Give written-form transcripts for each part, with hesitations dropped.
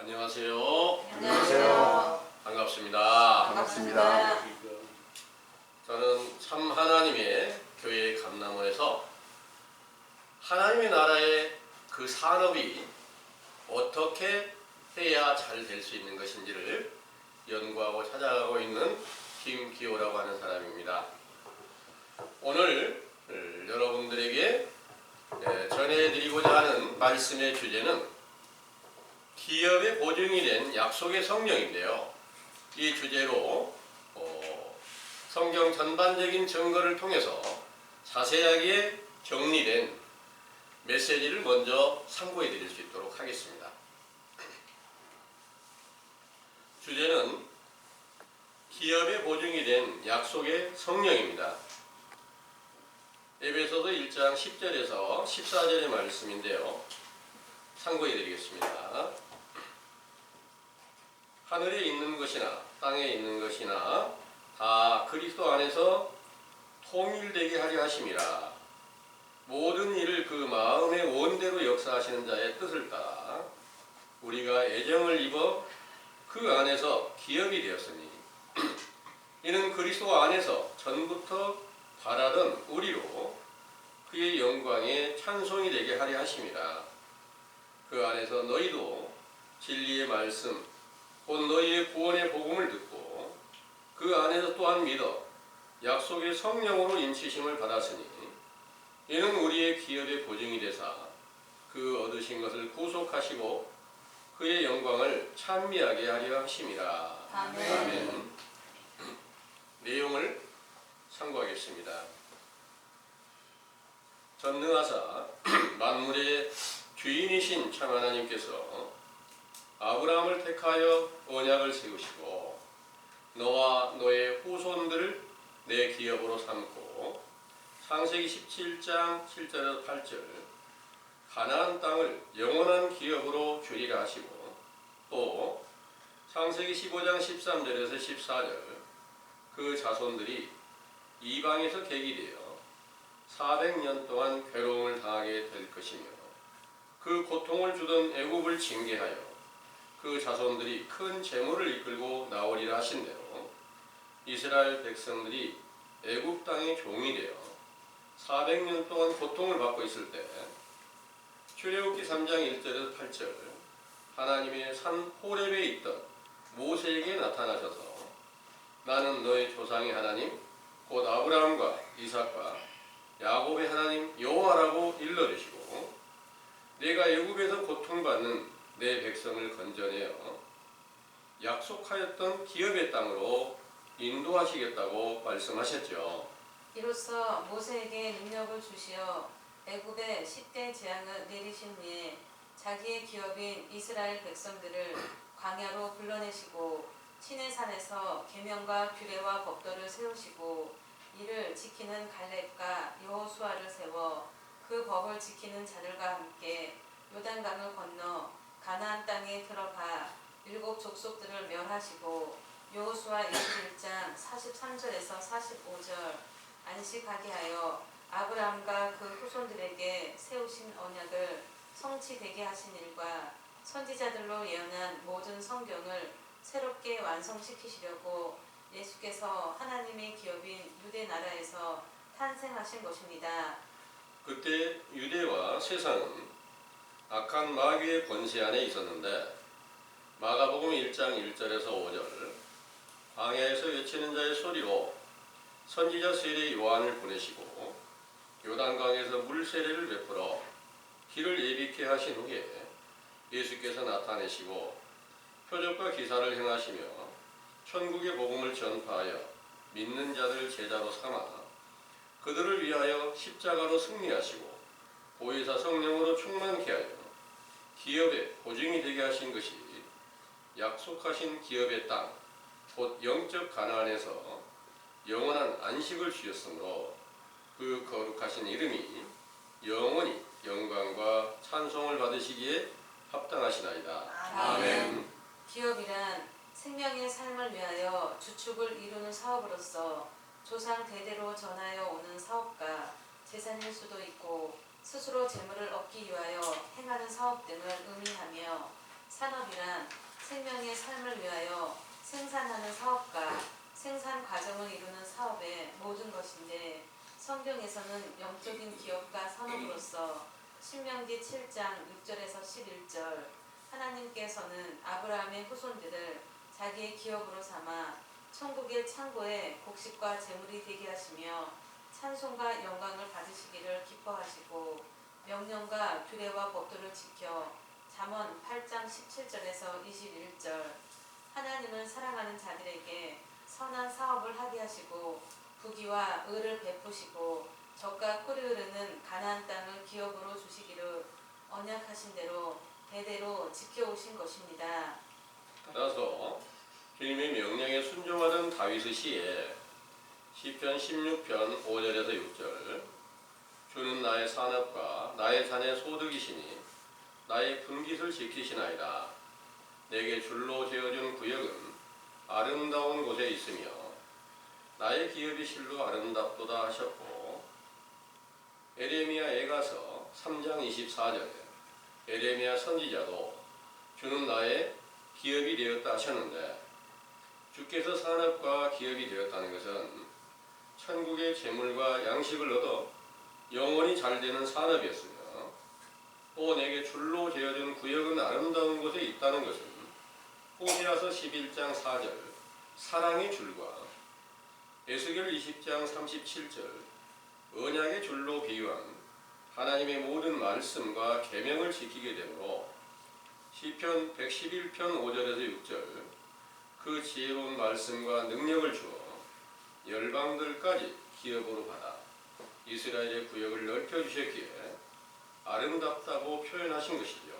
안녕하세요. 안녕하세요. 반갑습니다. 반갑습니다. 저는 참 하나님의 교회 감람원에서 하나님의 나라의 그 산업이 어떻게 해야 잘 될 수 있는 것인지를 연구하고 찾아가고 있는 김기호라고 하는 사람입니다. 오늘 여러분들에게 전해드리고자 하는 말씀의 주제는 기업의 보증이 된 약속의 성령인데요. 이 주제로 성경 전반적인 증거를 통해서 자세하게 정리된 메시지를 먼저 참고해 드릴 수 있도록 하겠습니다. 주제는 기업의 보증이 된 약속의 성령입니다. 에베소서 1장 10절에서 14절의 말씀인데요. 참고해 드리겠습니다. 하늘에 있는 것이나 땅에 있는 것이나 다 그리스도 안에서 통일되게 하려 하심이라. 모든 일을 그 마음의 원대로 역사하시는 자의 뜻을 따라 우리가 애정을 입어 그 안에서 기업이 되었으니 이는 그리스도 안에서 전부터 바라던 우리로 그의 영광에 찬송이 되게 하려 하심이라. 그 안에서 너희도 진리의 말씀 곧 너희의 구원의 복음을 듣고 그 안에서 또한 믿어 약속의 성령으로 인치심을 받았으니 이는 우리의 기업의 보증이 되사 그 얻으신 것을 구속하시고 그의 영광을 찬미하게 하려 하심이라. 아멘. 아멘. 내용을 참고하겠습니다. 전능하사 만물의 주인이신 참 하나님께서 아브라함을 택하여 언약을 세우시고 너와 너의 후손들을 내 기업으로 삼고 창세기 17장 7절에서 8절 가나안 땅을 영원한 기업으로 주리라 하시고 또 창세기 15장 13절에서 14절 그 자손들이 이방에서 객이 되어 400년 동안 괴로움을 당하게 될 것이며 그 고통을 주던 애굽을 징계하여 그 자손들이 큰 재물을 이끌고 나오리라 하신 대로 이스라엘 백성들이 애굽 땅의 종이 되어 400년 동안 고통을 받고 있을 때 출애굽기 3장 1절에서 8절 하나님의 산 호렙에 있던 모세에게 나타나셔서 나는 너의 조상의 하나님 곧 아브라함과 이삭과 야곱의 하나님 여호와라고 일러주시고 내가 애굽에서 고통받는 내 백성을 건져내어 약속하였던 기업의 땅으로 인도하시겠다고 말씀하셨죠. 이로써 모세에게 능력을 주시어 애굽에 10대 재앙을 내리신 후에 자기의 기업인 이스라엘 백성들을 광야로 불러내시고 시내산에서 계명과 규례와 법도를 세우시고 이를 지키는 갈렙과 여호수아를 세워 그 법을 지키는 자들과 함께 요단강을 건너 가나안 땅에 들어가 7 족속들을 멸하시고 여호수아 21장 43절에서 45절 안식하게 하여 아브라함과 그 후손들에게 세우신 언약을 성취되게 하신 일과 선지자들로 예언한 모든 성경을 새롭게 완성시키시려고 예수께서 하나님의 기업인 유대 나라에서 탄생하신 것입니다. 그때 유대와 세상은 악한 마귀의 권세 안에 있었는데 마가복음 1장 1절에서 5절 광야에서 외치는 자의 소리로 선지자 세례 요한을 보내시고 요단강에서 물 세례를 베풀어 길을 예비케 하신 후에 예수께서 나타내시고 표적과 기사를 행하시며 천국의 복음을 전파하여 믿는 자들을 제자로 삼아 그들을 위하여 십자가로 승리하시고 보혜사 성령으로 충만케 하여 기업의 보증이 되게 하신 것이 약속하신 기업의 땅 곧 영적 가나안에서 영원한 안식을 주셨으므로 그 거룩하신 이름이 영원히 영광과 찬송을 받으시기에 합당하시나이다. 아멘. 기업이란 생명의 삶을 위하여 주축을 이루는 사업으로서 조상 대대로 전하여 오는 사업과 재산일 수도 있고 스스로 재물을 얻기 위하여 행하는 사업 등을 의미하며 산업이란 생명의 삶을 위하여 생산하는 사업과 생산 과정을 이루는 사업의 모든 것인데 성경에서는 영적인 기업과 산업으로서 신명기 7장 6절에서 11절 하나님께서는 아브라함의 후손들을 자기의 기업으로 삼아 천국의 창고에 곡식과 재물이 되게 하시며 찬송과 영광을 받으시기를 기뻐하시고 명령과 규례와 법도를 지켜 잠언 8장 17절에서 21절 하나님을 사랑하는 자들에게 선한 사업을 하게 하시고 부귀와 의를 베푸시고 젖과 꿀이 흐르는 가나안 땅을 기업으로 주시기를 언약하신 대로 대대로 지켜오신 것입니다. 따라서 주님의 명령에 순종하던 다윗의 시에 시편 16편 5절에서 6절 주는 나의 산업과 나의 잔의 소득이시니 나의 분깃을 지키시나이다. 내게 줄로 재어준 구역은 아름다운 곳에 있으며 나의 기업이 실로 아름답도다 하셨고 에레미야에 가서 3장 24절에 에레미야 선지자도 주는 나의 기업이 되었다 하셨는데 주께서 산업과 기업이 되었다는 것은 천국의 재물과 양식을 얻어 영원히 잘 되는 산업이었으며 또 내게 줄로 재어준 구역은 아름다운 곳에 있다는 것은 호세아서 11장 4절 사랑의 줄과 에스겔 20장 37절 언약의 줄로 비유한 하나님의 모든 말씀과 계명을 지키게 되므로 시편 111편 5절에서 6절 그 지혜로운 말씀과 능력을 주어 열방들까지 기업으로 받아 이스라엘의 구역을 넓혀주셨기에 아름답다고 표현하신 것이죠.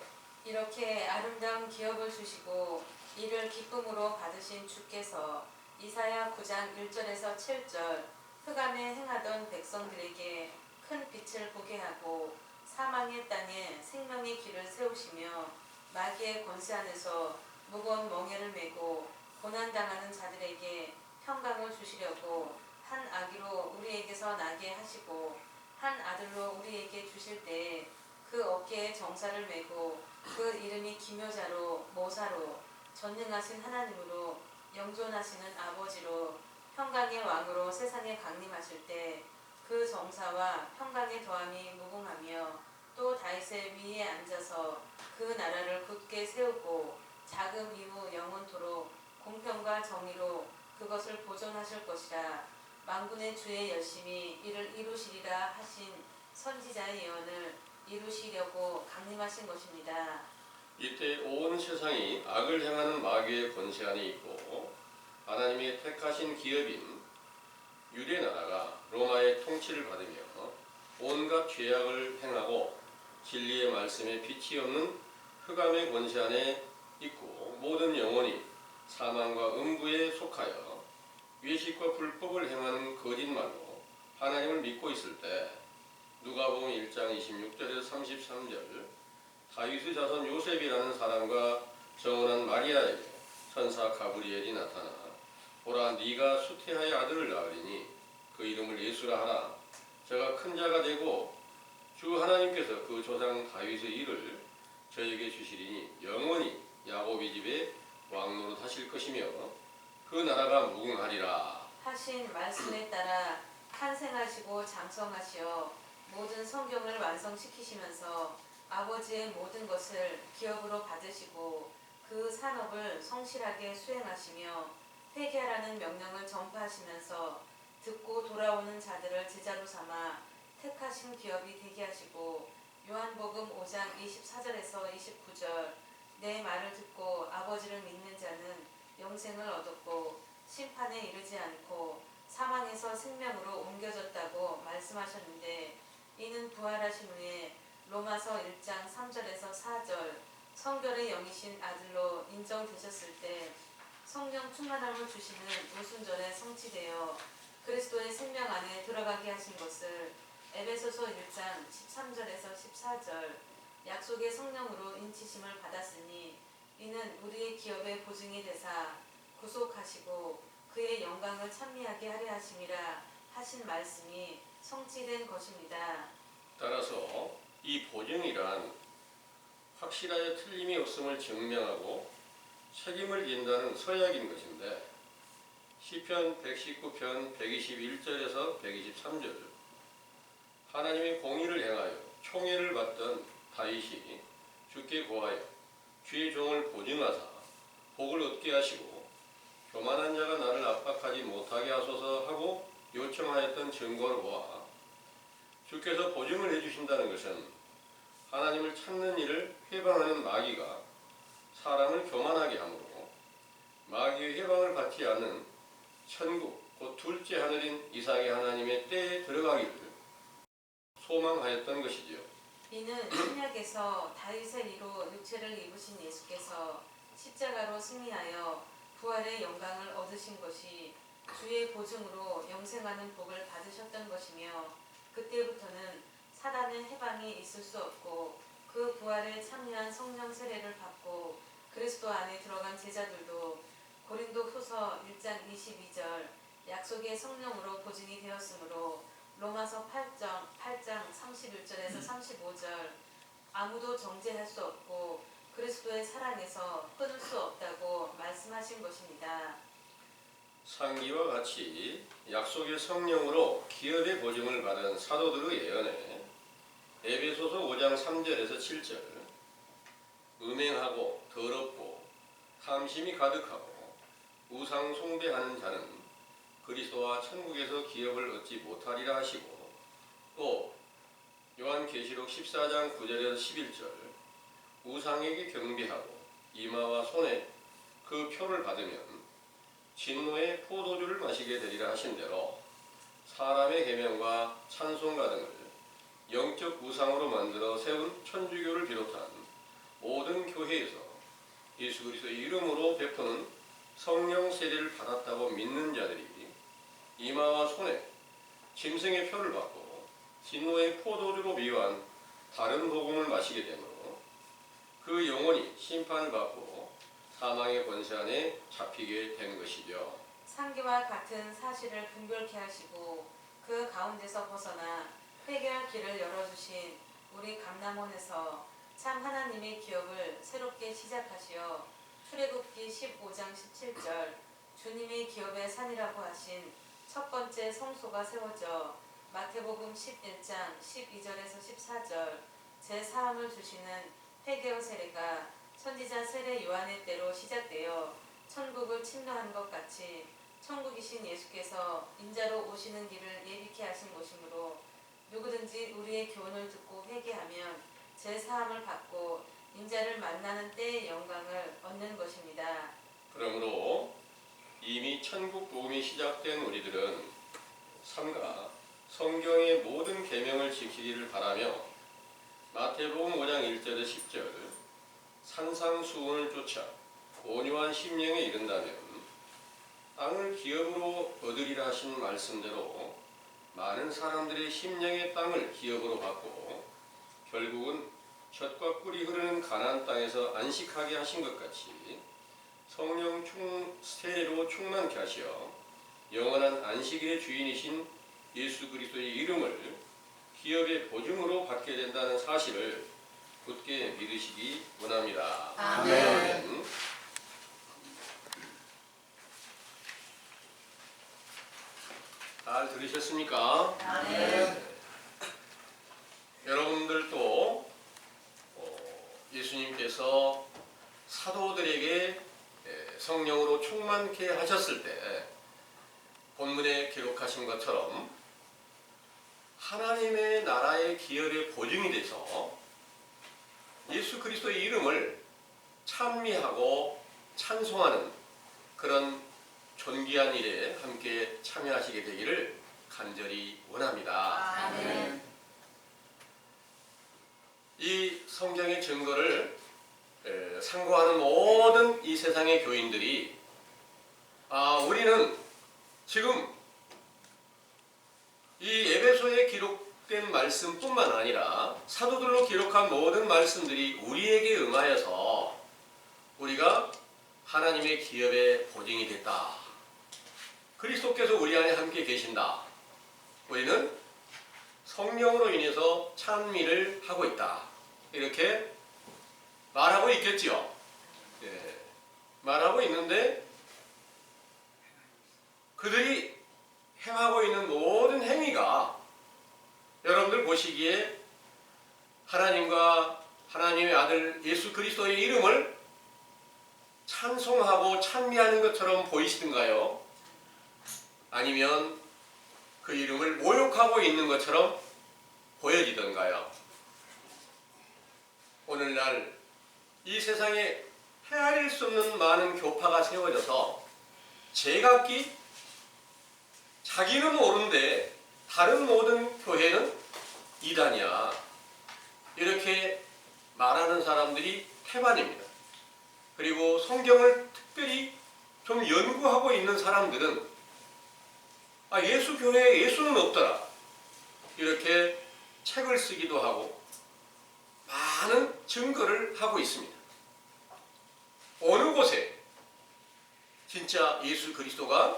이렇게 아름다운 기업을 주시고 이를 기쁨으로 받으신 주께서 이사야 9장 1절에서 7절 흑암에 행하던 백성들에게 큰 빛을 보게 하고 사망의 땅에 생명의 길을 세우시며 마귀의 권세 안에서 무거운 멍에를 메고 고난당하는 자들에게 평강을 주시려고 한 아기로 우리에게서 나게 하시고 한 아들로 우리에게 주실 때에 그 어깨에 정사를 메고 그 이름이 기묘자로 모사로 전능하신 하나님으로 영존하시는 아버지로 평강의 왕으로 세상에 강림하실 때 그 정사와 평강의 더함이 무궁하며 또 다윗의 위에 앉아서 그 나라를 굳게 세우고 자금 이후 영원토록 공평과 정의로 그것을 보존하실 것이라. 만군의 주의 열심히 이를 이루시리라 하신 선지자의 예언을 이루시려고 강림하신 것입니다. 이때 온 세상이 악을 행하는 마귀의 권세 안에 있고 하나님의 택하신 기업인 유대 나라가 로마의 통치를 받으며 온갖 죄악을 행하고 진리의 말씀에 빛이 없는 흑암의 권세 안에 있고 모든 영혼이 사망과 음부에 속하여 외식과 불법을 행하는 거짓말로 하나님을 믿고 있을 때 누가복음 1장 26절에서 33절 다윗의 자손 요셉이라는 사람과 정혼한 마리아에게 천사 가브리엘이 나타나 보라 네가 수태하의 아들을 낳으리니 그 이름을 예수라 하라. 저가 큰 자가 되고 주 하나님께서 그 조상 다윗의 일을 저에게 주시리니 영원히 야곱의 집에 왕노릇 하실 것이며 그 나라가 무궁하리라 하신 말씀에 따라 탄생하시고 장성하시어 모든 성경을 완성시키시면서 아버지의 모든 것을 기업으로 받으시고 그 산업을 성실하게 수행하시며 회개하라는 명령을 전파하시면서 듣고 돌아오는 자들을 제자로 삼아 택하신 기업이 되게 하시고 요한복음 5장 24절에서 29절 내 말을 듣고 아버지를 믿는 자는 영생을 얻었고 심판에 이르지 않고 사망에서 생명으로 옮겨졌다고 말씀하셨는데 이는 부활하신 후에 로마서 1장 3절에서 4절 성결의 영이신 아들로 인정되셨을 때 성령 충만함을 주시는 오순절에 성취되어 그리스도의 생명 안에 들어가게 하신 것을 에베소서 1장 13절에서 14절 약속의 성령으로 인치심을 받았으니 이는 우리의 기업의 보증이 되사 구속하시고 그의 영광을 찬미하게 하려 하심이라 하신 말씀이 성취된 것입니다. 따라서 이 보증이란 확실하여 틀림이 없음을 증명하고 책임을 진다는 서약인 것인데 시편 119편 121절에서 123절 하나님의 공의를 행하여 총애를 받던 다윗이 주께 고하여 주의 종을 보증하사 복을 얻게 하시고 교만한 자가 나를 압박하지 못하게 하소서 하고 요청하였던 증거를 보아 주께서 보증을 해주신다는 것은 하나님을 찾는 일을 회방하는 마귀가 사람을 교만하게 하므로 마귀의 해방을 받지 않는 천국 곧 둘째 하늘인 이삭의 하나님의 때에 들어가기를 소망하였던 것이지요. 이는 신약에서 다윗의 이로 육체를 입으신 예수께서 십자가로 승리하여 부활의 영광을 얻으신 것이 주의 보증으로 영생하는 복을 받으셨던 것이며 그때부터는 사단의 해방이 있을 수 없고 그 부활에 참여한 성령 세례를 받고 그리스도 안에 들어간 제자들도 고린도 후서 1장 22절 약속의 성령으로 보증이 되었으므로 로마서 8장 31절에서 35절 아무도 정죄할 수 없고 그리스도의 사랑에서 끊을 수 없다고 말씀하신 것입니다. 상기와 같이 약속의 성령으로 기업의 보증을 받은 사도들의 예언에 에베소서 5장 3절에서 7절 음행하고 더럽고 탐심이 가득하고 우상 숭배하는 자는 그리스도와 천국에서 기업을 얻지 못하리라 하시고 또 요한계시록 14장 9절에서 11절 우상에게 경배하고 이마와 손에 그 표를 받으면 진노의 포도주를 마시게 되리라 하신 대로 사람의 계명과 찬송가 등을 영적 우상으로 만들어 세운 천주교를 비롯한 모든 교회에서 예수 그리스도의 이름으로 베푸는 성령 세례를 받았다고 믿는 자들이 이마와 손에 짐승의 표를 받고 진노의 포도주로 비유한 다른 복음을 마시게 되므로 그 영혼이 심판을 받고 사망의 권세 안에 잡히게 된 것이죠. 상기와 같은 사실을 분별케 하시고 그 가운데서 벗어나 회개할 길을 열어주신 우리 감남원에서 참 하나님의 기업을 새롭게 시작하시어 출애굽기 15장 17절 주님의 기업의 산이라고 하신 첫 번째 성소가 세워져 마태복음 11장 12절에서 14절 제4함을 주시는 회개의 세례가 선지자 세례 요한의 때로 시작되어 천국을 침노한 것 같이 천국이신 예수께서 인자로 오시는 길을 예비케 하신 것이므로 누구든지 우리의 교훈을 듣고 회개하면 제4함을 받고 인자를 만나는 때의 영광을 얻는 것입니다. 그러므로 이미 천국 복음이 시작된 우리들은 삼가 성경의 모든 계명을 지키기를 바라며 마태복음 5장 1절에 10절 산상수훈을 쫓아 온유한 심령에 이른다면 땅을 기업으로 얻으리라 하신 말씀대로 많은 사람들의 심령의 땅을 기업으로 받고 결국은 젖과 꿀이 흐르는 가나안 땅에서 안식하게 하신 것 같이 성령 세례로 충만케 하시어 영원한 안식일의 주인이신 예수 그리스도의 이름을 기업의 보증으로 받게 된다는 사실을 굳게 믿으시기 원합니다. 아멘. 잘 들으셨습니까? 아멘. 여러분들도 예수님께서 사도들에게 성령으로 충만케 하셨을 때 본문에 기록하신 것처럼 하나님의 나라의 기업의 보증이 돼서 예수 그리스도의 이름을 찬미하고 찬송하는 그런 존귀한 일에 함께 참여하시게 되기를 간절히 원합니다. 아멘. 이 성경의 증거를 상고하는 모든 이 세상의 교인들이 우리는 지금 이 에베소에 기록된 말씀뿐만 아니라 사도들로 기록한 모든 말씀들이 우리에게 응하여서 우리가 하나님의 기업의 보증이 됐다. 그리스도께서 우리 안에 함께 계신다. 우리는 성령으로 인해서 찬미를 하고 있다. 이렇게 말하고 있겠지요. 예, 말하고 있는데 그들이 행하고 있는 모든 행위가 여러분들 보시기에 하나님과 하나님의 아들 예수 그리스도의 이름을 찬송하고 찬미하는 것처럼 보이시던가요? 아니면 그 이름을 모욕하고 있는 것처럼 보여지던가요? 오늘날 이 세상에 헤아릴 수 없는 많은 교파가 세워져서 제각기 자기는 옳은데 다른 모든 교회는 이단이야, 이렇게 말하는 사람들이 태반입니다. 그리고 성경을 특별히 좀 연구하고 있는 사람들은 예수 교회에 예수는 없더라, 이렇게 책을 쓰기도 하고 많은 증거를 하고 있습니다. 어느 곳에 진짜 예수 그리스도가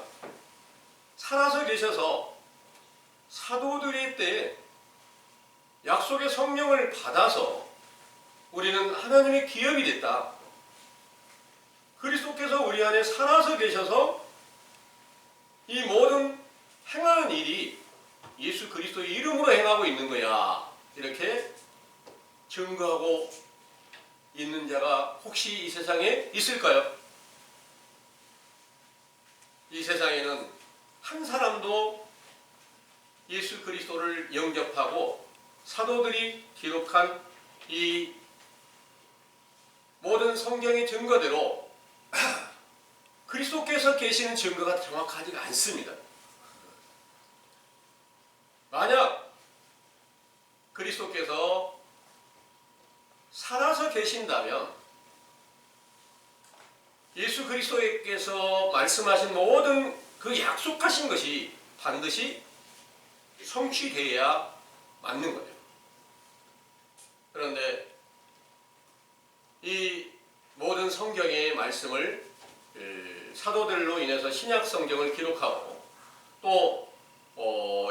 살아서 계셔서 사도들의 때에 약속의 성령을 받아서 우리는 하나님의 기업이 됐다, 그리스도께서 우리 안에 살아서 계셔서 이 모든 행하는 일이 예수 그리스도의 이름으로 행하고 있는 거야, 이렇게 증거하고 있는 자가 혹시 이 세상에 있을까요? 이 세상에는 한 사람도 예수 그리스도를 영접하고 사도들이 기록한 이 모든 성경의 증거대로 그리스도께서 계시는 증거가 정확하지가 않습니다. 만약 그리스도께서 살아서 계신다면 예수 그리스도께서 말씀하신 모든 그 약속하신 것이 반드시 성취되어야 맞는 거죠. 그런데 이 모든 성경의 말씀을 사도들로 인해서 신약 성경을 기록하고 또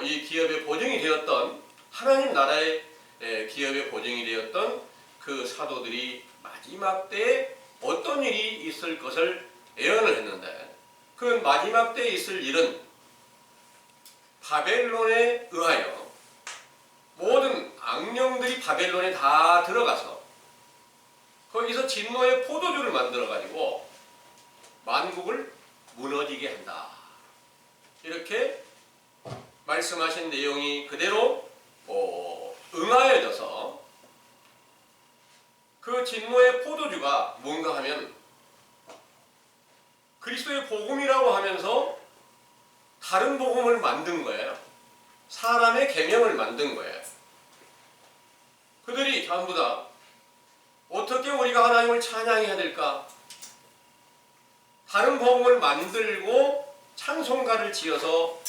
이 기업의 보증이 되었던 하나님 나라의 기업의 보증이 되었던 그 사도들이 마지막 때에 어떤 일이 있을 것을 예언을 했는데, 그 마지막 때에 있을 일은 바벨론에 의하여 모든 악령들이 바벨론에 다 들어가서 거기서 진노의 포도주를 만들어 가지고 만국을 무너지게 한다, 이렇게 말씀하신 내용이 그대로 응하여져서 그 진노의 포도주가 뭔가 하면 그리스도의 복음이라고 하면서 다른 복음을 만든 거예요. 사람의 계명을 만든 거예요. 그들이 전부 다 어떻게 우리가 하나님을 찬양해야 될까? 다른 복음을 만들고 찬송가를 지어서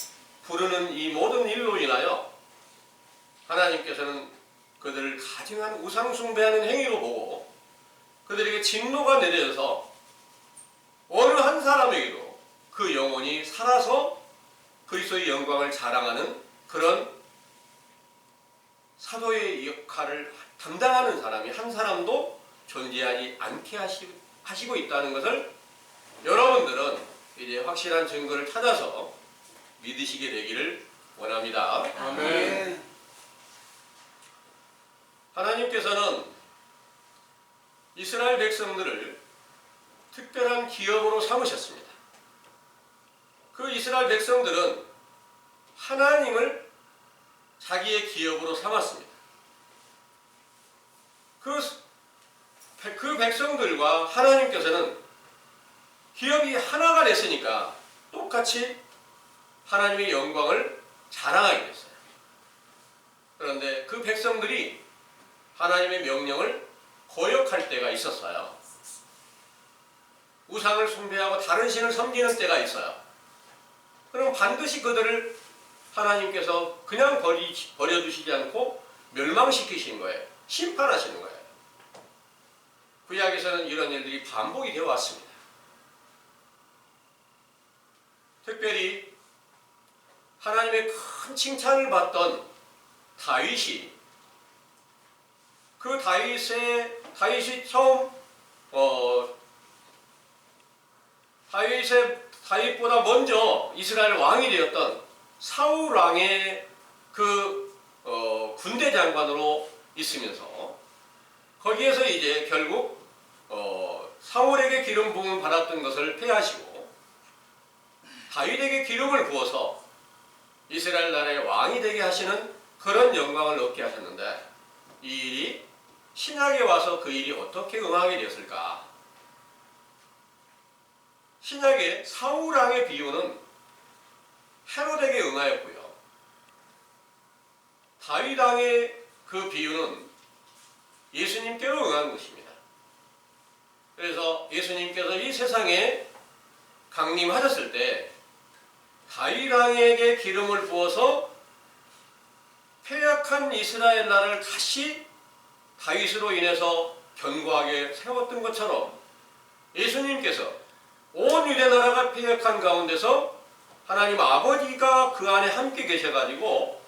부르는 이 모든 일로 인하여 하나님께서는 그들을 가증한 우상 숭배하는 행위로 보고 그들에게 진노가 내려져서 어느 한 사람에게도 그 영혼이 살아서 그리스도의 영광을 자랑하는 그런 사도의 역할을 담당하는 사람이 한 사람도 존재하지 않게 하시고 있다는 것을 여러분들은 이제 확실한 증거를 찾아서 믿으시게 되기를 원합니다. 아멘. 하나님께서는 이스라엘 백성들을 특별한 기업으로 삼으셨습니다. 그 이스라엘 백성들은 하나님을 자기의 기업으로 삼았습니다. 그 백성들과 하나님께서는 기업이 하나가 됐으니까 똑같이 하나님의 영광을 자랑하게 됐어요. 그런데 그 백성들이 하나님의 명령을 거역할 때가 있었어요. 우상을 숭배하고 다른 신을 섬기는 때가 있어요. 그럼 반드시 그들을 하나님께서 그냥 버려두시지 않고 멸망시키신 거예요. 심판하시는 거예요. 구약에서는 이런 일들이 반복이 되어 왔습니다. 특별히 하나님의 큰 칭찬을 받던 다윗이 그 다윗이 처음 다윗보다 먼저 이스라엘 왕이 되었던 사울 왕의 군대 장관으로 있으면서 거기에서 이제 결국 사울에게 기름 부음을 받았던 것을 폐하시고 다윗에게 기름을 부어서 이스라엘 나라의 왕이 되게 하시는 그런 영광을 얻게 하셨는데, 이 일이 신약에 와서 그 일이 어떻게 응하게 되었을까? 신약의 사울 왕의 비유는 헤롯에게 응하였고요. 다윗 왕의 그 비유는 예수님께로 응한 것입니다. 그래서 예수님께서 이 세상에 강림하셨을 때 다윗 왕에게 기름을 부어서 패역한 이스라엘 나라를 다시 다윗으로 인해서 견고하게 세웠던 것처럼 예수님께서 온 유대 나라가 패역한 가운데서 하나님 아버지가 그 안에 함께 계셔가지고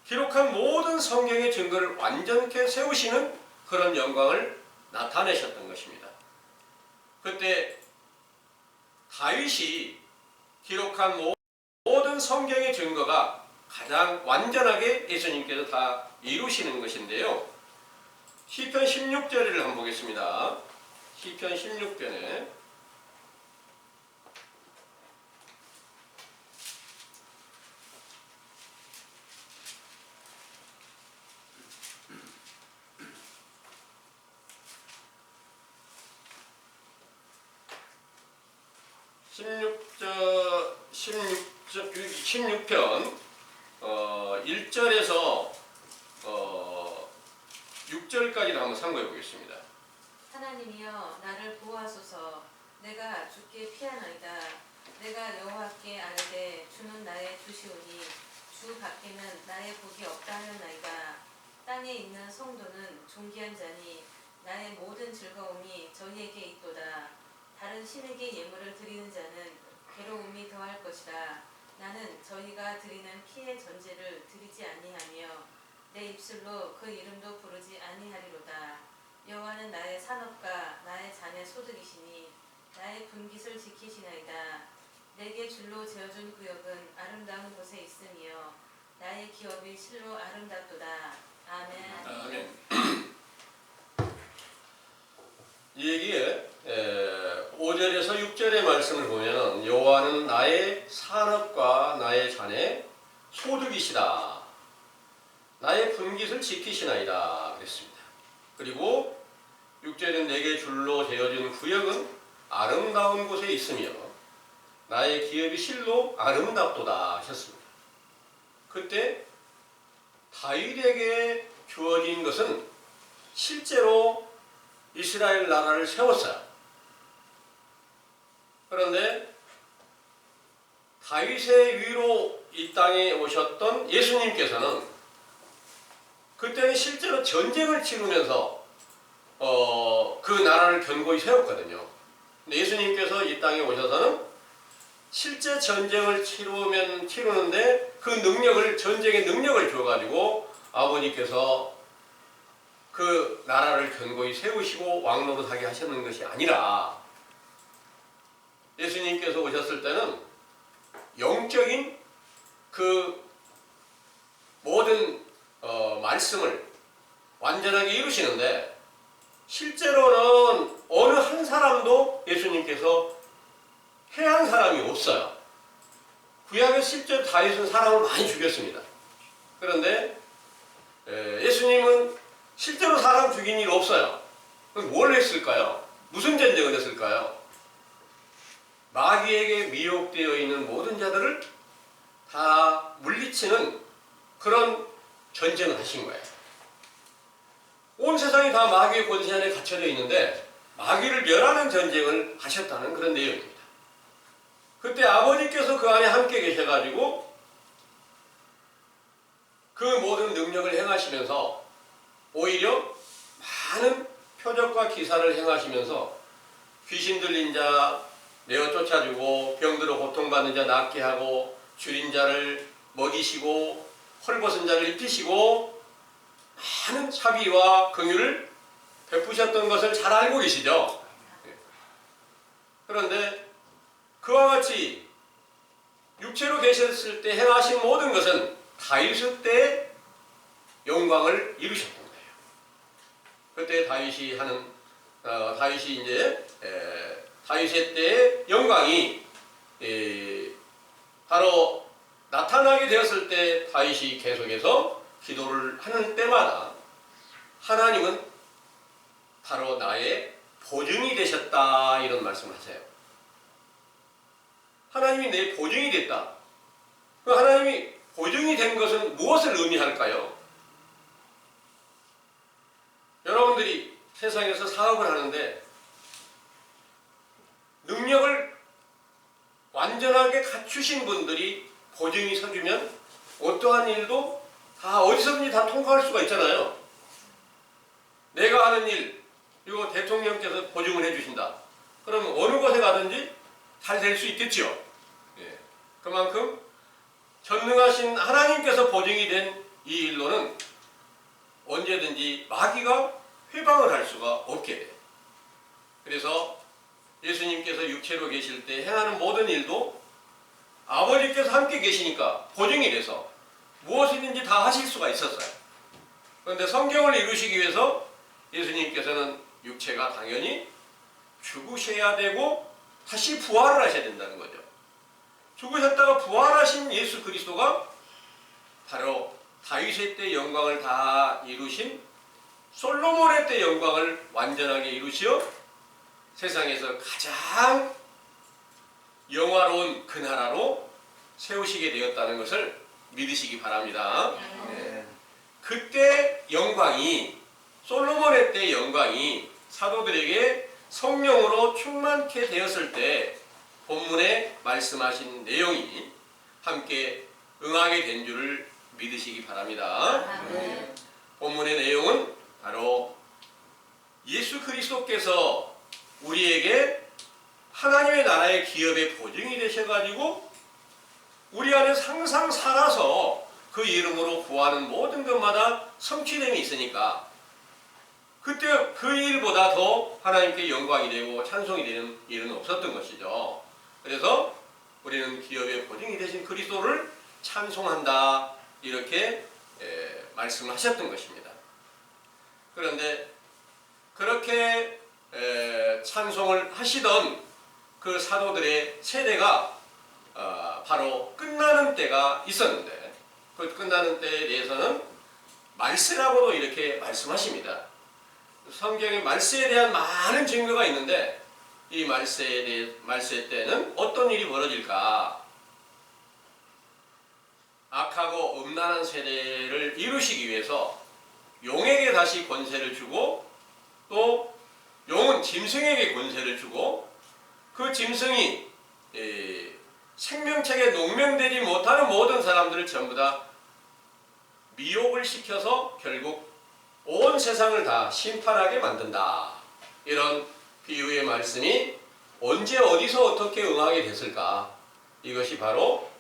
기록한 모든 성경의 증거를 완전케 세우시는 그런 영광을 나타내셨던 것입니다. 그때 다윗이 기록한 모든 성경의 증거가 가장 완전하게 예수님께서 다 이루시는 것인데요. 시편 16절을 한번 보겠습니다. 시편 16편에 (16편) 1절에서 6절까지를 한번 참고해 보겠습니다. 하나님이여 나를 보호하소서. 내가 주께 피하나이다. 내가 여호와께 아뢰되 주는 나의 주시오니 주 밖에는 나의 복이 없다 하였나이다. 땅에 있는 성도는 존귀한 자니 나의 모든 즐거움이 저희에게 있도다. 다른 신에게 예물을 드리는 자는 괴로움이 더할 것이라. 나는 저희가 드리는 피의 전제를 드리지 아니하며 내 입술로 그 이름도 부르지 아니하리로다. 여호와는 나의 산업과 나의 잔의 소득이시니 나의 분깃을 지키시나이다. 내게 줄로 지어준 구역은 아름다운 곳에 있으며 나의 기업이 실로 아름답도다. 아멘. 아멘. 이 얘기에 5절에서 6절의 말씀을 보면 여호와는 나의 산업과 나의 잔의 소득이시다. 나의 분깃을 지키시나이다 그랬습니다. 그리고 6절은 내게 줄로 재어준 구역은 아름다운 곳에 있으며 나의 기업이 실로 아름답도다 하셨습니다. 그때 다윗에게 주어진 것은 실제로 이스라엘 나라를 세웠어요. 그런데 다윗의 위로 이 땅에 오셨던 예수님께서는 그때는 실제로 전쟁을 치르면서 그 나라를 견고히 세웠거든요. 근데 예수님께서 이 땅에 오셔서는 실제 전쟁을 치르는데 그 능력을, 전쟁의 능력을 줘가지고 아버지께서 그 나라를 견고히 세우시고 왕노릇하게 하셨는 것이 아니라 예수님께서 오셨을 때는 영적인 그 모든 말씀을 완전하게 이루시는데 실제로는 어느 한 사람도 예수님께서 해한 사람이 없어요. 구약에 실제로 다윗은 사람을 많이 죽였습니다. 그런데 예수님은 실제로 사람 죽인 일 없어요. 그럼 뭘 했을까요? 무슨 전쟁을 했을까요? 마귀에게 미혹되어 있는 모든 자들을 다 물리치는 그런 전쟁을 하신 거예요. 온 세상이 다 마귀의 권세 안에 갇혀져 있는데 마귀를 멸하는 전쟁을 하셨다는 그런 내용입니다. 그때 아버지께서 그 안에 함께 계셔가지고 그 모든 능력을 행하시면서 오히려 많은 표적과 기사를 행하시면서 귀신 들린 자 내어 쫓아주고 병들어 고통받는 자 낫게 하고 줄인 자를 먹이시고 헐벗은 자를 입히시고 많은 자비와 긍휼을 베푸셨던 것을 잘 알고 계시죠? 그런데 그와 같이 육체로 계셨을 때 행하신 모든 것은 다윗 때의 영광을 이루셨던 거예요. 그때 다윗이 이제 다윗의 때의 영광이 바로 나타나게 되었을 때 다윗이 계속해서 기도를 하는 때마다 하나님은 바로 나의 보증이 되셨다 이런 말씀을 하세요. 하나님이 내 보증이 됐다. 그 하나님이 보증이 된 것은 무엇을 의미할까요? 여러분들이 세상에서 사업을 하는데 능력을 완전하게 갖추신 분들이 보증이 서주면 어떠한 일도 다 어디서든지 다 통과할 수가 있잖아요. 내가 하는 일, 이거 대통령께서 보증을 해주신다. 그러면 어느 곳에 가든지 잘 될 수 있겠지요. 예. 그만큼 전능하신 하나님께서 보증이 된 이 일로는 언제든지 마귀가 회방을 할 수가 없게 돼요. 그래서 예수님께서 육체로 계실 때 행하는 모든 일도 아버지께서 함께 계시니까 보증이 돼서 무엇이든지 다 하실 수가 있었어요. 그런데 성경을 이루시기 위해서 예수님께서는 육체가 당연히 죽으셔야 되고 다시 부활을 하셔야 된다는 거죠. 죽으셨다가 부활하신 예수 그리스도가 바로 다윗의 때 영광을 다 이루신 솔로몬의 때 영광을 완전하게 이루시어 세상에서 가장 영화로운 그 나라로 세우시게 되었다는 것을 믿으시기 바랍니다. 네. 그때 영광이 솔로몬의 때 영광이 사도들에게 성령으로 충만케 되었을 때 본문에 말씀하신 내용이 함께 응하게 된 줄을 믿으시기 바랍니다. 네. 본문의 내용은 바로 예수 그리스도께서 우리에게 하나님의 나라의 기업의 보증이 되셔가지고 우리 안에 항상 살아서 그 이름으로 구하는 모든 것마다 성취됨이 있으니까 그때 그 일보다 더 하나님께 영광이 되고 찬송이 되는 일은 없었던 것이죠. 그래서 우리는 기업의 보증이 되신 그리스도를 찬송한다 이렇게 말씀을 하셨던 것입니다. 그런데 그렇게 찬송을 하시던 그 사도들의 세대가 바로 끝나는 때가 있었는데 그 끝나는 때에 대해서는 말세라고도 이렇게 말씀하십니다. 성경에 말세에 대한 많은 증거가 있는데 이 말세 때는 어떤 일이 벌어질까? 악하고 음란한 세대를 이루시기 위해서 용에게 다시 권세를 주고 또 용은 짐승에게 권세를 주고 그 짐승이 생명책에 농명되지 못하는 모든 사람들을 전부 다 미혹을 시켜서 결국 온 세상을 다 심판하게 만든다. 이런 비유의 말씀이 언제 어디서 어떻게 응하게 됐을까? 이것이 바로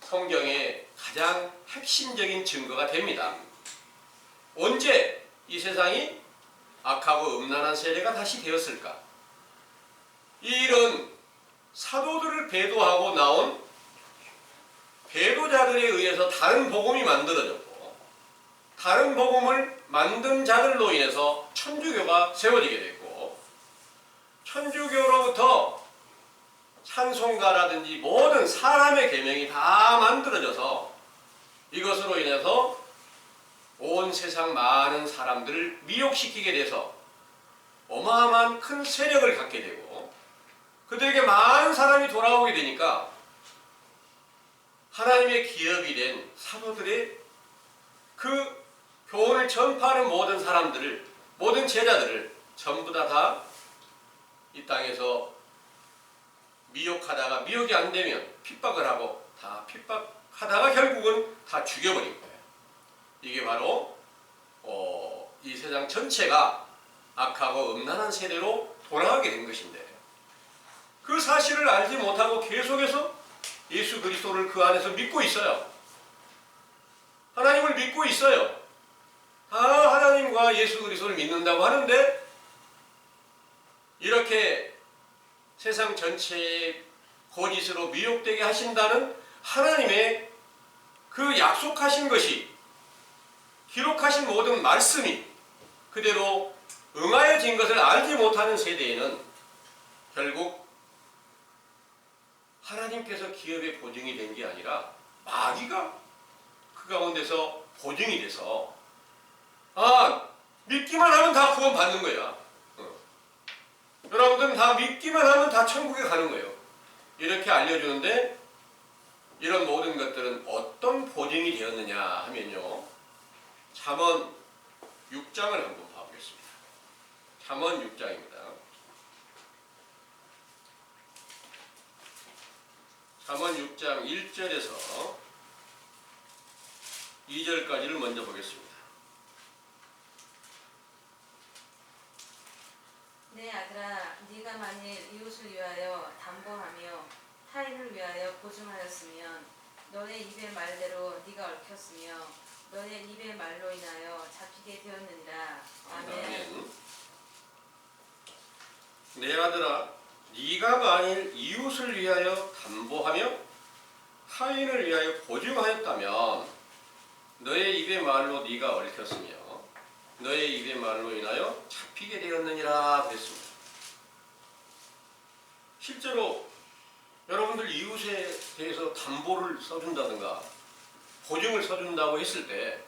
성경의 가장 핵심적인 증거가 됩니다. 언제 이 세상이 악하고 음란한 세대가 다시 되었을까? 이 일은 사도들을 배도하고 나온 배도자들에 의해서 다른 복음이 만들어졌고 다른 복음을 만든 자들로 인해서 천주교가 세워지게 됐고 천주교로부터 찬송가라든지 모든 사람의 계명이 다 만들어져서 이것으로 인해서 온 세상 많은 사람들을 미혹시키게 돼서 어마어마한 큰 세력을 갖게 되고 그들에게 많은 사람이 돌아오게 되니까 하나님의 기업이 된 사도들의 그 교훈을 전파하는 모든 사람들을 모든 제자들을 전부 다 이 땅에서 미혹하다가 미혹이 안 되면 핍박을 하고 다 핍박하다가 결국은 다 죽여버린 거예요. 이게 바로 이 세상 전체가 악하고 음란한 세대로 돌아가게 된 것인데 그 사실을 알지 못하고 계속해서 예수 그리스도를 그 안에서 믿고 있어요. 하나님을 믿고 있어요. 다 하나님과 예수 그리스도를 믿는다고 하는데 이렇게 세상 전체에 거짓으로 미혹되게 하신다는 하나님의 그 약속하신 것이, 기록하신 모든 말씀이 그대로 응하여진 것을 알지 못하는 세대에는 결국 하나님께서 기업의 보증이 된 게 아니라 마귀가 그 가운데서 보증이 돼서 믿기만 하면 다 구원 받는 거야. 여러분들은 다 믿기만 하면 다 천국에 가는 거예요. 이렇게 알려주는데 이런 모든 것들은 어떤 보증이 되었느냐 하면요. 잠언 6장을 한번 봐보겠습니다. 잠언 6장입니다. 잠언 6장 1절에서 2절까지를 먼저 보겠습니다. 내 아들아, 네가 만일 이웃을 위하여 담보하며 타인을 위하여 보증하였으면 너의 입의 말대로 네가 얽혔으며 너의 입의 말로 인하여 잡히게 되었느니라. 아멘. 내 아들아, 네가 만일 이웃을 위하여 담보하며 타인을 위하여 보증하였다면 너의 입의 말로 네가 얽혔으며 너의 입의 말로 인하여 잡히게 되었느니라 그랬습니다. 실제로 여러분들 이웃에 대해서 담보를 써준다든가 보증을 써준다고 했을 때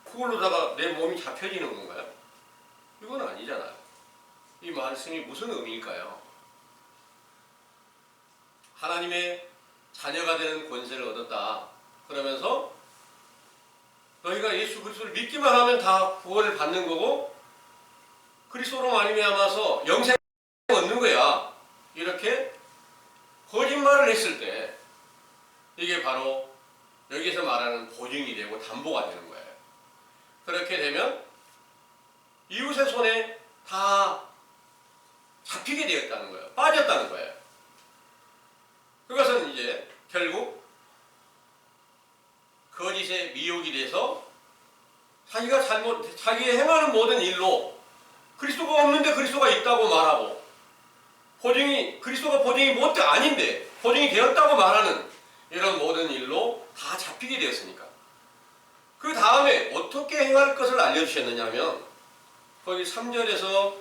그걸로다가 내 몸이 잡혀지는 건가요? 이건 아니잖아요. 이 말씀이 무슨 의미일까요? 하나님의 자녀가 되는 권세를 얻었다. 그러면서 너희가 예수 그리스도를 믿기만 하면 다 구원을 받는 거고 그리스도로 말미암아서 영생을 얻는 거야. 이렇게 거짓말을 했을 때 이게 바로 여기서 말하는 보증이 되고 담보가 되는 거예요. 그렇게 되면 이웃의 손에 다 잡히게 되었다는 거예요. 빠졌다는 거예요. 그것은 이제 결국 거짓의 미혹이 돼서 자기가 자기 행하는 모든 일로 그리스도가 없는데 그리스도가 있다고 말하고 그리스도가 보증이 아닌데 보증이 되었다고 말하는 이런 모든 일로 다 잡히게 되었으니까. 그 다음에 어떻게 행할 것을 알려주셨느냐 하면 거기 3절에서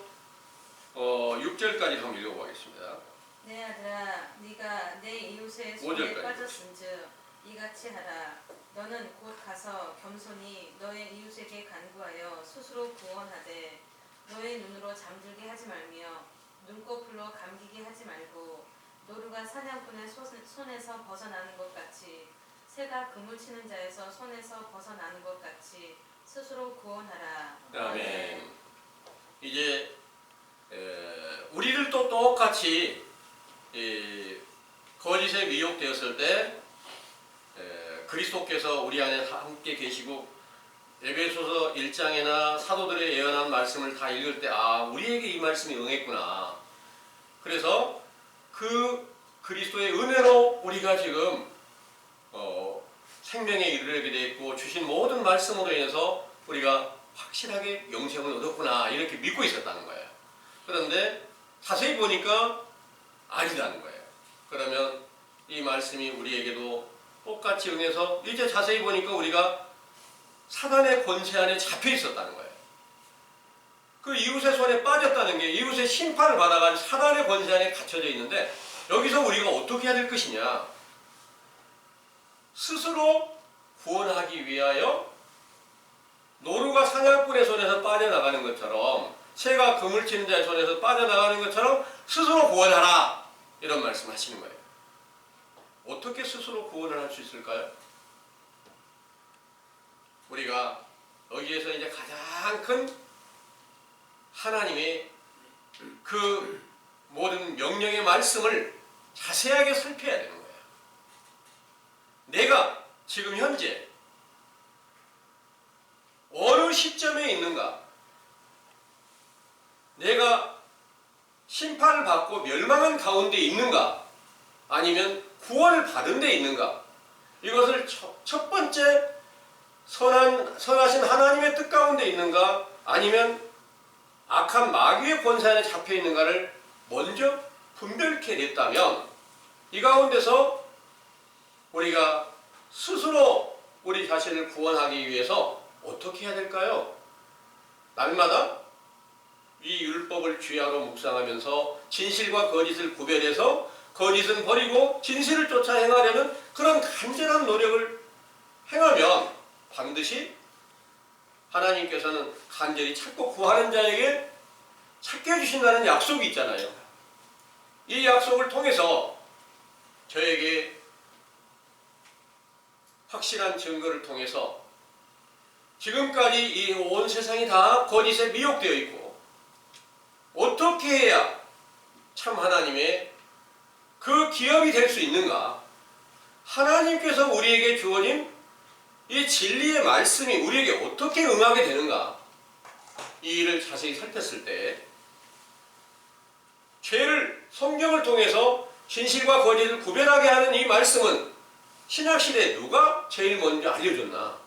6절까지 한번 읽어보겠습니다. 내 아들아, 네가 내 이웃의 손에 5절까지. 빠졌은즉 이같이 하라. 너는 곧 가서 겸손히 너의 이웃에게 간구하여 스스로 구원하되 너의 눈으로 잠들게 하지 말며 눈꺼풀로 감기게 하지 말고 노루가 사냥꾼의 손에서 벗어나는 것 같이 새가 그물 치는 자에서 손에서 벗어나는 것 같이 스스로 구원하라. 아멘. 이제 우리들도 똑같이 거짓에 미혹되었을 때 그리스도께서 우리 안에 함께 계시고 에베소서 1장이나 사도들의 예언한 말씀을 다 읽을 때 우리에게 이 말씀이 응했구나. 그래서 그 그리스도의 은혜로 우리가 지금 생명에 이르게 되었고 주신 모든 말씀으로 인해서 우리가 확실하게 영생을 얻었구나 이렇게 믿고 있었다는 거예요. 그런데 자세히 보니까 아니라는 거예요. 그러면 이 말씀이 우리에게도 똑같이 응해서 이제 자세히 보니까 우리가 사단의 권세 안에 잡혀 있었다는 거예요. 그 이웃의 손에 빠졌다는 게 이웃의 심판을 받아가지고 사단의 권세 안에 갇혀져 있는데 여기서 우리가 어떻게 해야 될 것이냐? 스스로 구원하기 위하여 노루가 사냥꾼의 손에서 빠져나가는 것처럼 새가 그물 치는 자의 손에서 빠져나가는 것처럼 스스로 구원하라 이런 말씀하시는 거예요. 어떻게 스스로 구원을 할 수 있을까요? 우리가 여기에서 이제 가장 큰 하나님의 그 모든 명령의 말씀을 자세하게 살펴야 되는 거예요. 내가 지금 현재 어느 시점에 있는가? 내가 심판을 받고 멸망한 가운데 있는가? 아니면 구원을 받은 데 있는가? 이것을 첫 번째 선하신 하나님의 뜻 가운데 있는가 아니면 악한 마귀의 권세 안에 잡혀 있는가를 먼저 분별케 됐다면 이 가운데서 우리가 스스로 우리 자신을 구원하기 위해서 어떻게 해야 될까요? 날마다 이 율법을 주야로 묵상하면서 진실과 거짓을 구별해서 거짓은 버리고 진실을 쫓아 행하려는 그런 간절한 노력을 행하면 반드시 하나님께서는 간절히 찾고 구하는 자에게 찾게 해주신다는 약속이 있잖아요. 이 약속을 통해서 저에게 확실한 증거를 통해서 지금까지 이 온 세상이 다 거짓에 미혹되어 있고 어떻게 해야 참 하나님의 그 기업이 될 수 있는가? 하나님께서 우리에게 주어진 이 진리의 말씀이 우리에게 어떻게 응하게 되는가? 이 일을 자세히 살폈을 때 죄를 성경을 통해서 진실과 거짓을 구별하게 하는 이 말씀은 신약시대에 누가 제일 먼저 알려줬나?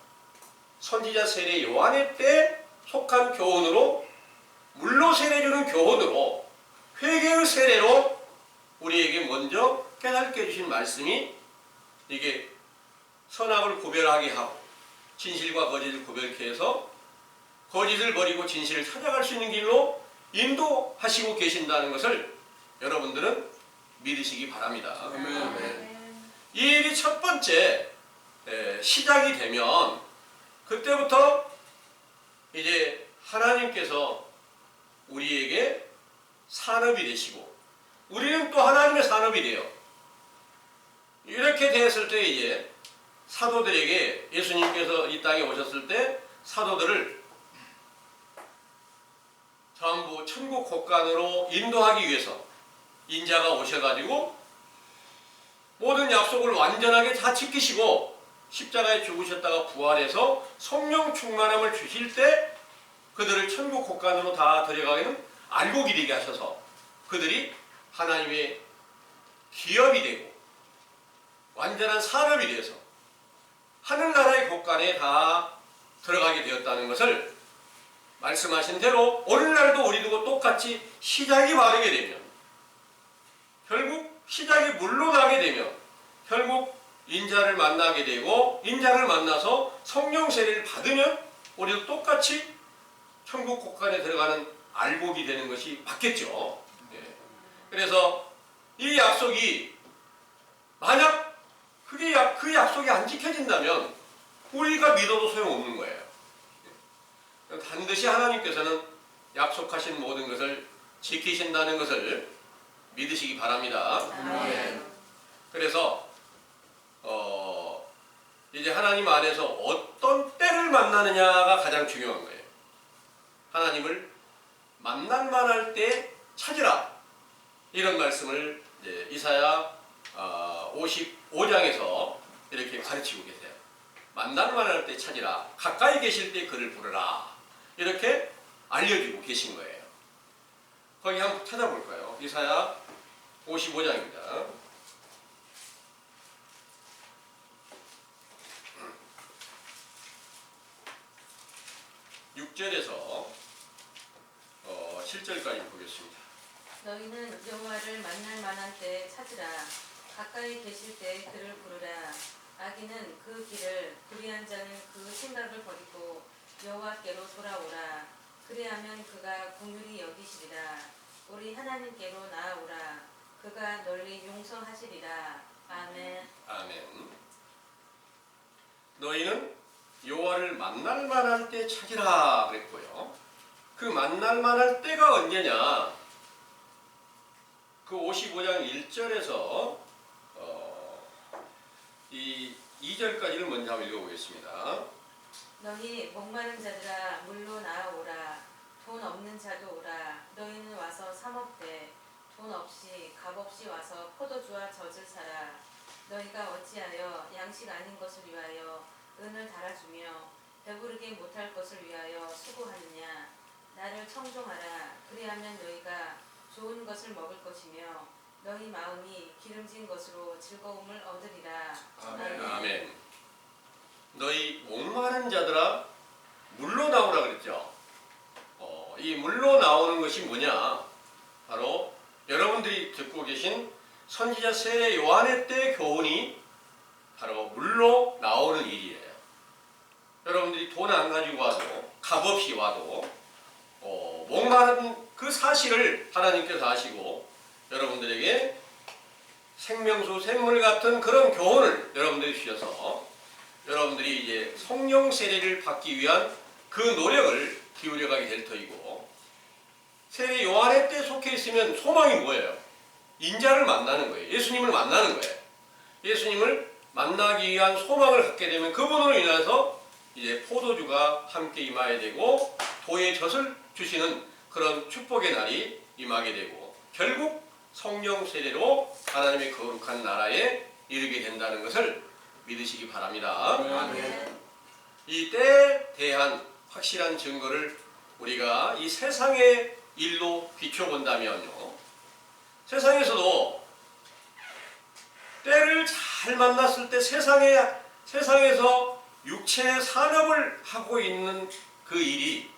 선지자 세례 요한의 때 속한 교훈으로 물로 세례주는 교훈으로 회개의 세례로 우리에게 먼저 깨닫게 해주신 말씀이 이게 선악을 구별하게 하고 진실과 거짓을 구별케 해서 거짓을 버리고 진실을 찾아갈 수 있는 길로 인도하시고 계신다는 것을 여러분들은 믿으시기 바랍니다. 이 일이 첫 번째 시작이 되면 그때부터 이제 하나님께서 우리에게 산업이 되시고 우리는 또 하나님의 산업이 돼요. 이렇게 되었을 때 이제 사도들에게 예수님께서 이 땅에 오셨을 때 사도들을 전부 천국 곳간으로 인도하기 위해서 인자가 오셔가지고 모든 약속을 완전하게 다 지키시고 십자가에 죽으셨다가 부활해서 성령 충만함을 주실 때 그들을 천국 곳간으로 다 데려가기는 알고 기리게 하셔서 그들이 하나님의 기업이 되고 완전한 산업이 되어서 하늘나라의 곳간에 다 들어가게 되었다는 것을 말씀하신 대로 오늘날도 우리도 똑같이 시작이 바르게 되면 결국 시작이 물러나게 되면 결국 인자를 만나게 되고 인자를 만나서 성령 세례를 받으면 우리도 똑같이 천국 곳간에 들어가는 알곡이 되는 것이 맞겠죠. 그래서 이 약속이 만약 그 약속이 안 지켜진다면 우리가 믿어도 소용없는 거예요. 반드시 하나님께서는 약속하신 모든 것을 지키신다는 것을 믿으시기 바랍니다. 그래서 이제 하나님 안에서 어떤 때를 만나느냐가 가장 중요한 거예요. 하나님을 만날 만할 때 찾으라. 이런 말씀을 이제 이사야 55장에서 이렇게 가르치고 계세요. 만날 만할 때 찾으라. 가까이 계실 때 그를 부르라. 이렇게 알려주고 계신 거예요. 거기 한번 찾아볼까요? 이사야 55장입니다. 6절에서 7절까지 보겠습니다. 너희는 여호와를 만날 만한 때 찾으라. 가까이 계실 때 그를 부르라. 악인은 그 길을 불의한 자는 그 생각을 버리고 여호와께로 돌아오라. 그리하면 그가 긍휼히 여기시리라. 우리 하나님께로 나아오라. 그가 널리 용서하시리라. 아멘. 아멘. 너희는 여호와를 만날 만할 때 찾으라 그랬고요. 그 만날 만할 때가 언제냐? 그 55장 1절에서 이 2절까지를 먼저 한번 읽어보겠습니다. 너희 목마른 자들아 물로 나아오라. 돈 없는 자도 오라. 너희는 와서 사 먹되 돈 없이 값없이 와서 포도주와 젖을 사라. 너희가 어찌하여 양식 아닌 것을 위하여 은을 달아주며 배부르게 못할 것을 위하여 수고하느냐. 나를 청종하라. 그리하면 너희가 좋은 것을 먹을 것이며 너희 마음이 기름진 것으로 즐거움을 얻으리라. 아멘. 아멘. 너희 목마른 자들아 물로 나오라 그랬죠. 이 물로 나오는 것이 뭐냐? 바로 여러분들이 듣고 계신 선지자 세례 요한의 때 교훈이 바로 물로 나오는 일이에요. 여러분들이 돈 안 가지고 와도 값없이 와도 목마른 그 사실을 하나님께서 아시고 여러분들에게 생명수 샘물 같은 그런 교훈을 여러분들이 주셔서 여러분들이 이제 성령 세례를 받기 위한 그 노력을 기울여가게 될 터이고, 세례 요한의 때 속해 있으면 소망이 뭐예요? 인자를 만나는 거예요. 예수님을 만나는 거예요. 예수님을 만나기 위한 소망을 갖게 되면 그분으로 인해서 이제 포도주가 함께 임하게 되고 도의 젖을 주시는 그런 축복의 날이 임하게 되고 결국 성령 세례로 하나님의 거룩한 나라에 이르게 된다는 것을 믿으시기 바랍니다. 아멘. 이 때에 대한 확실한 증거를 우리가 이 세상의 일로 비춰본다면요, 세상에서도 때를 잘 만났을 때 세상에서 육체 산업을 하고 있는 그 일이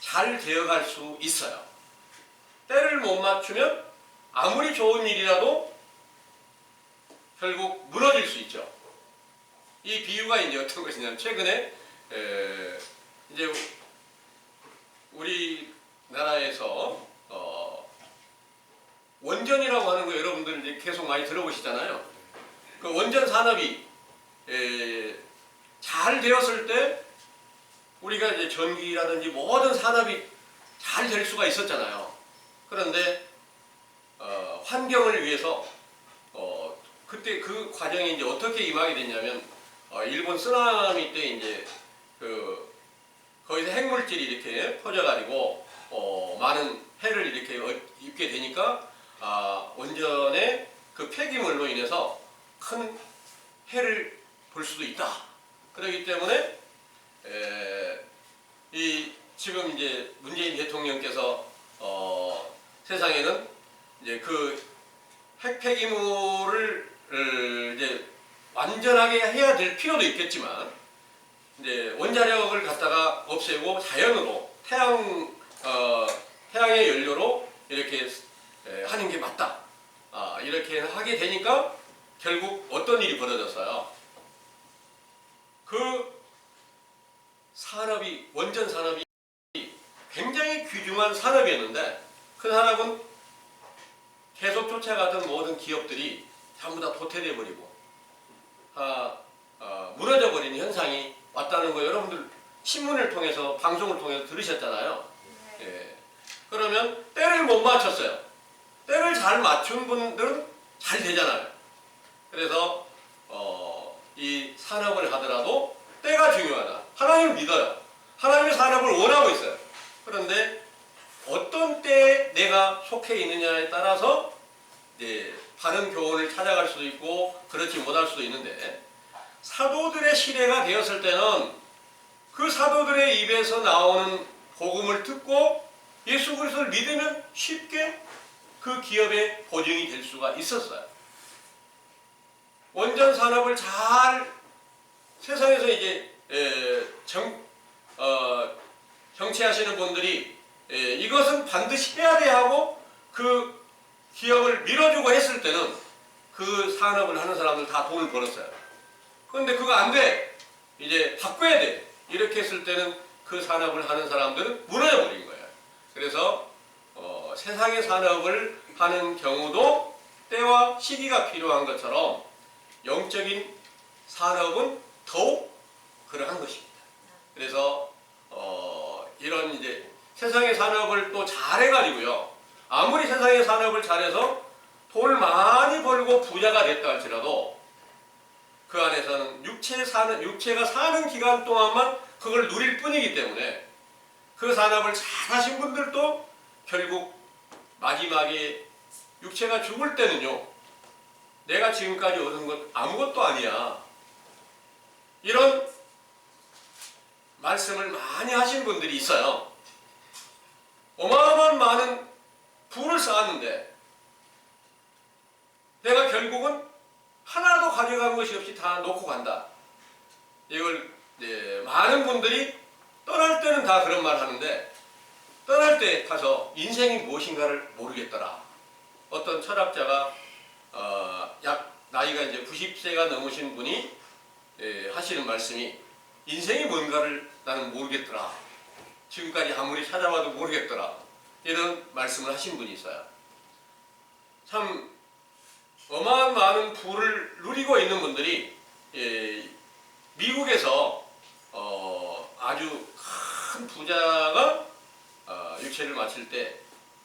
잘 되어갈 수 있어요. 때를 못 맞추면 아무리 좋은 일이라도 결국 무너질 수 있죠. 이 비유가 이제 어떤 것이냐면, 최근에 이제 우리나라에서 원전이라고 하는 거 여러분들 이제 계속 많이 들어보시잖아요. 그 원전 산업이 잘 되었을 때 우리가 이제 전기라든지 모든 산업이 잘 될 수가 있었잖아요. 그런데 환경을 위해서 그때 그 과정이 이제 어떻게 임하게 됐냐면, 일본 쓰나미 때 이제 거기서 핵물질이 이렇게 퍼져가지고 많은 해를 이렇게 입게 되니까 원전의 그 폐기물로 인해서 큰 해를 볼 수도 있다. 그렇기 때문에 지금 이제 문재인 대통령께서 세상에는 이제 그 핵 폐기물을 이제 완전하게 해야 될 필요도 있겠지만, 이제 원자력을 갖다가 없애고 자연으로 태양의 연료로 이렇게 하는 게 맞다. 이렇게 하게 되니까 결국 어떤 일이 벌어졌어요? 그 산업이, 원전 산업이 굉장히 귀중한 산업이었는데 그 산업은 계속 쫓아가던 모든 기업들이 전부 다 도태돼 버리고 무너져 버리는 현상이 왔다는 거 여러분들 신문을 통해서, 방송을 통해서 들으셨잖아요. 예. 그러면 때를 못 맞췄어요. 때를 잘 맞춘 분들은 잘 되잖아요. 그래서 이 산업을 하더라도 때가 중요하다. 하나님을 믿어요. 하나님의 산업을 원하고 있어요. 그런데 어떤 때에 내가 속해 있느냐에 따라서 이제 바른 교훈을 찾아갈 수도 있고 그렇지 못할 수도 있는데, 사도들의 시대가 되었을 때는 그 사도들의 입에서 나오는 복음을 듣고 예수 그리스도를 믿으면 쉽게 그 기업의 보증이 될 수가 있었어요. 원전 산업을 잘 세상에서 이제 정치하시는 분들이 이것은 반드시 해야 돼 하고 그 기업을 밀어주고 했을 때는 그 산업을 하는 사람들 다 돈을 벌었어요. 그런데 그거 안 돼. 이제 바꿔야 돼. 이렇게 했을 때는 그 산업을 하는 사람들은 무너져 버린 거예요. 그래서 세상의 산업을 하는 경우도 때와 시기가 필요한 것처럼 영적인 산업은 더욱 그러한 것입니다. 그래서 이런 이제 세상의 산업을 또 잘해가지고요, 아무리 세상의 산업을 잘해서 돈을 많이 벌고 부자가 됐다 할지라도 그 안에서는 육체가 사는 기간 동안만 그걸 누릴 뿐이기 때문에 그 산업을 잘 하신 분들도 결국 마지막에 육체가 죽을 때는요, 내가 지금까지 얻은 것 아무것도 아니야. 이런 말씀을 많이 하신 분들이 있어요. 어마어마한 많은 부를 쌓았는데 내가 결국은 하나도 가져간 것이 없이 다 놓고 간다. 이걸 많은 분들이 떠날 때는 다 그런 말 하는데 떠날 때 가서 인생이 무엇인가를 모르겠더라. 어떤 철학자가 약 나이가 이제 90세가 넘으신 분이 하시는 말씀이 인생이 뭔가를 나는 모르겠더라. 지금까지 아무리 찾아봐도 모르겠더라. 이런 말씀을 하신 분이 있어요. 참 어마어마한 많은 부를 누리고 있는 분들이 미국에서 아주 큰 부자가 육체를 마칠 때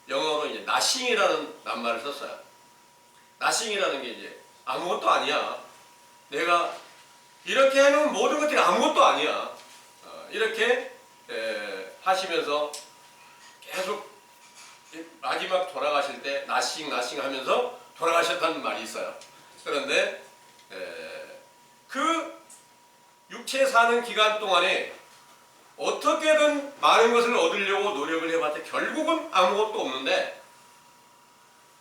영어로 이제 nothing이라는 낱말을 썼어요. nothing이라는 게 이제 아무것도 아니야. 내가 이렇게 해놓은 모든 것들이 아무것도 아니야. 이렇게 하시면서 계속 마지막 돌아가실 때 nothing 하면서 돌아가셨다는 말이 있어요. 그런데 그 육체 사는 기간 동안에 어떻게든 많은 것을 얻으려고 노력을 해봤자 결국은 아무것도 없는데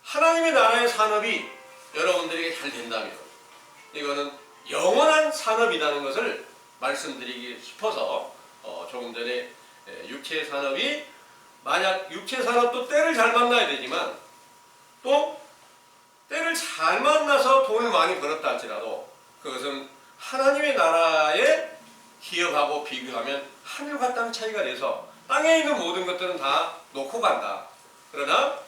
하나님의 나라의 산업이 여러분들에게 잘 된다면 이거는 영원한 산업이라는 것을 말씀드리기 싶어서 조금 전에 육체 산업이 만약 육체 산업도 때를 잘 만나야 되지만 또 때를 잘 만나서 돈을 많이 벌었다 할지라도 그것은 하나님의 나라의 기업하고 비교하면 하늘과 땅 차이가 돼서 땅에 있는 모든 것들은 다 놓고 간다. 그러나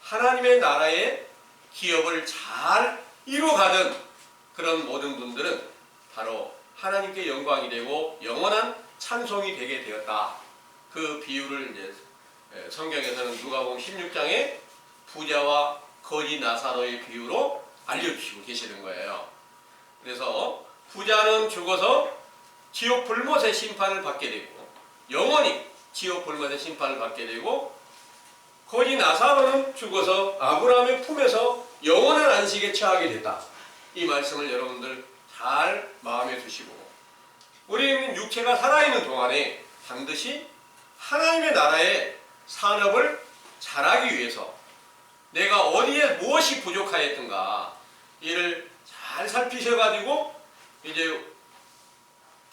하나님의 나라의 기업을 잘 이루어가던 그런 모든 분들은 바로 하나님께 영광이 되고 영원한 찬송이 되게 되었다. 그 비유를 이제 성경에서는 누가복음 16장에 부자와 거지 나사로의 비유로 알려주시고 계시는 거예요. 그래서 부자는 죽어서 지옥 불못의 심판을 받게 되고 영원히 지옥 불못의 심판을 받게 되고 거지 나사로는 죽어서 아브라함의 품에서 영원한 안식에 처하게 됐다. 이 말씀을 여러분들 잘 마음에 두시고 우리는 육체가 살아있는 동안에 반드시 하나님의 나라의 산업을 잘하기 위해서 내가 어디에 무엇이 부족하였던가 이를 잘 살피셔가지고 이제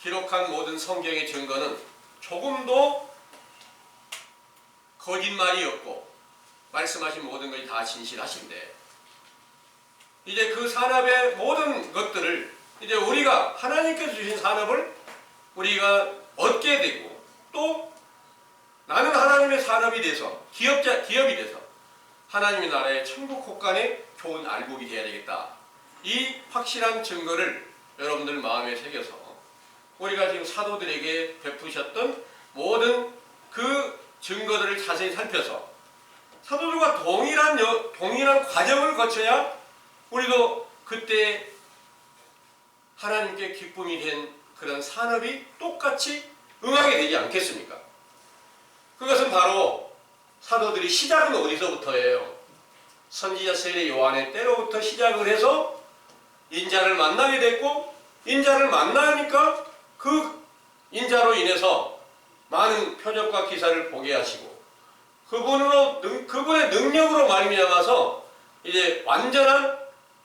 기록한 모든 성경의 증거는 조금도 거짓말이 없고 말씀하신 모든 것이 다 진실하신데 이제 그 산업의 모든 것들을 이제 우리가 하나님께서 주신 산업을 우리가 얻게 되고 또 나는 하나님의 산업이 돼서 기업이 돼서 하나님의 나라의 천국 곳간에 좋은 알곡이 되어야 되겠다. 이 확실한 증거를 여러분들 마음에 새겨서 우리가 지금 사도들에게 베푸셨던 모든 그 증거들을 자세히 살펴서 사도들과 동일한 과정을 거쳐야 우리도 그때 하나님께 기쁨이 된 그런 산업이 똑같이 응하게 되지 않겠습니까? 그것은 바로 사도들이 시작은 어디서부터예요? 선지자 세례 요한의 때로부터 시작을 해서 인자를 만나게 됐고 인자를 만나니까 그 인자로 인해서 많은 표적과 기사를 보게 하시고 그분의 능력으로 말미암아서 이제 완전한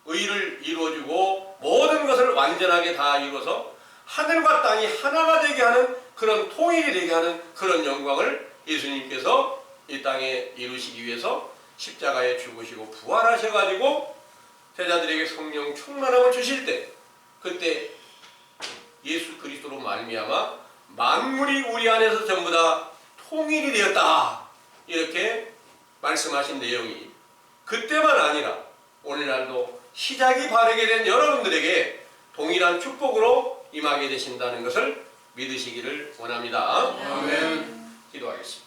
의를 이루어주고 모든 것을 완전하게 다 이루어서 하늘과 땅이 하나가 되게 하는 그런 통일이 되게 하는 그런 영광을 예수님께서 이 땅에 이루시기 위해서 십자가에 죽으시고 부활하셔가지고 제자들에게 성령 충만함을 주실 때 그때 예수 그리스도로 말미암아 만물이 우리 안에서 전부 다 통일이 되었다. 이렇게 말씀하신 내용이 그때만 아니라 오늘날도 시작이 바르게 된 여러분들에게 동일한 축복으로 임하게 되신다는 것을 믿으시기를 원합니다. 아멘. 기도하겠습니다.